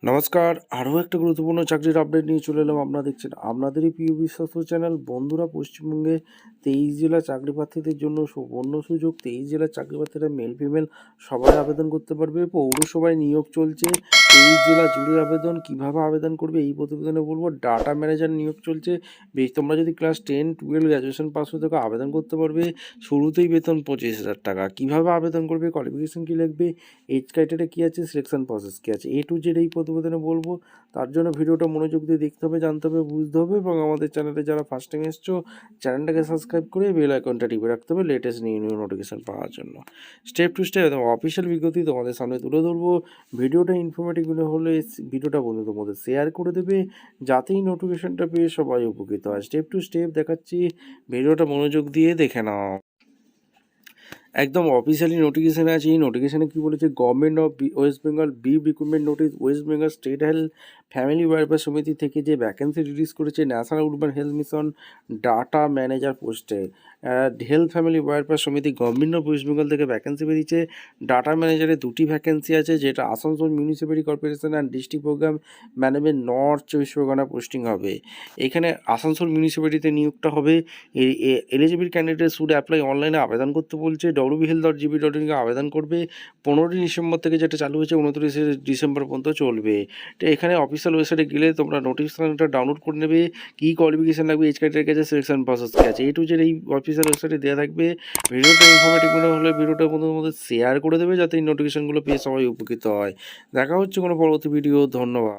নমস্কার, আরও একটা গুরুত্বপূর্ণ চাকরির আপডেট নিয়ে চলে এলাম। আপনারা দেখছেন আপনাদেরই প্রিয় বিশ্বস্ত চ্যানেল। বন্ধুরা, পশ্চিমবঙ্গে 23 জেলা চাকরি প্রার্থীদের জন্য সুবর্ণ সুযোগ। 23 জেলার চাকরি প্রার্থীরা মেল ফিমেল সবাই আবেদন করতে পারবে। পৌরসভায় নিয়োগ চলছে, 23 জেলা জুড়ে আবেদন। কিভাবে আবেদন করবে এই প্রতিবেদনে বলবো। ডাটা ম্যানেজার নিয়োগ চলছে। বেশ, তোমরা যদি ক্লাস 10, 12 গ্র্যাজুয়েশন পাস হয়ে থাকো আবেদন করতে পারবে। শুরুতেই বেতন 25,000 টাকা। কীভাবে আবেদন করবে, কোয়ালিফিকেশন কী লাগবে, এজ ক্রাইটেরিয়া কী আছে, সিলেকশন প্রসেস কী আছে, A to Z এই প্রতিবেদনে বলবো। তার জন্য ভিডিওটা মনোযোগ দিয়ে দেখতে হবে, জানতে হবে, বুঝতে হবে এবং আমাদের চ্যানেলে যারা ফার্স্ট টাইম এসছো চ্যানেলটাকে সাবস্ক্রাইব করে বেল আইকনটা টিপে রাখতে হবে লেটেস্ট নিউ নোটিফিকেশন পাওয়ার জন্য। স্টেপ টু স্টেপ একদম অফিসিয়াল বিজ্ঞপ্তি তোমাদের সামনে তুলে ধরবো। ভিডিওটা ইনফরমেটিভ হলে ভিডিওটা বন্ধুদের মধ্যে শেয়ার করে দেবে, যাতেই নোটিফিকেশনটা পেয়ে সবাই উপকৃত হয়। স্টেপ টু স্টেপ দেখাচ্ছি, ভিডিওটা মনোযোগ দিয়ে দেখে নাও। একদম অফিসিয়ালি নোটিফিকেশানে আছে। এই নোটিফিকেশানে কী বলেছে, গভর্নমেন্ট অফ ওয়েস্ট বেঙ্গল বিফ recruitment notice. West Bengal state health family welfare Samiti থেকে যে ভ্যাকেন্সি রিলিজ করেছে national urban health mission data manager পোস্টে। Health family welfare Samiti government of West Bengal থেকে ভ্যাকেন্সি বেরিয়েছে। ডাটা ম্যানেজারে 2টি ভ্যাকেন্সি আছে, যেটা Asansol municipality corporation and district program management north 24 Pargana posting হবে। এখানে আসানসোল মিউনিসিপ্যালিটিতে নিয়োগটা হবে। এলিজিবল ক্যান্ডিডেট শুড অ্যাপ্লাই অনলাইনে আবেদন করতে বলছে। wbhealth.gb.in আবেদন করবে। 15ই ডিসেম্বর থেকে যেটা চালু হয়েছে 29শে ডিসেম্বর পর্যন্ত চলবে। তো এখানে অফিসিয়াল ওয়েবসাইটে গেলে তোমরা নোটিফিকেশনটা ডাউনলোড করে নেবে। কী কোয়ালিফিকেশান লাগবে, এজ ক্রাইটেরিয়া আছে, সিলেকশন প্রসেস কী আছে, A to Z এই অফিসিয়াল ওয়েবসাইটে দেওয়া থাকবে। ভিডিওটা ইনফরমেটিভ মনে হলে ভিডিওটা বন্ধুদের মধ্যে শেয়ার করে দেবে, যাতে এই নোটিফিকেশনগুলো পেয়ে সবাই উপকৃত হয়। দেখা হচ্ছে কোনো পরবর্তী ভিডিও। ধন্যবাদ।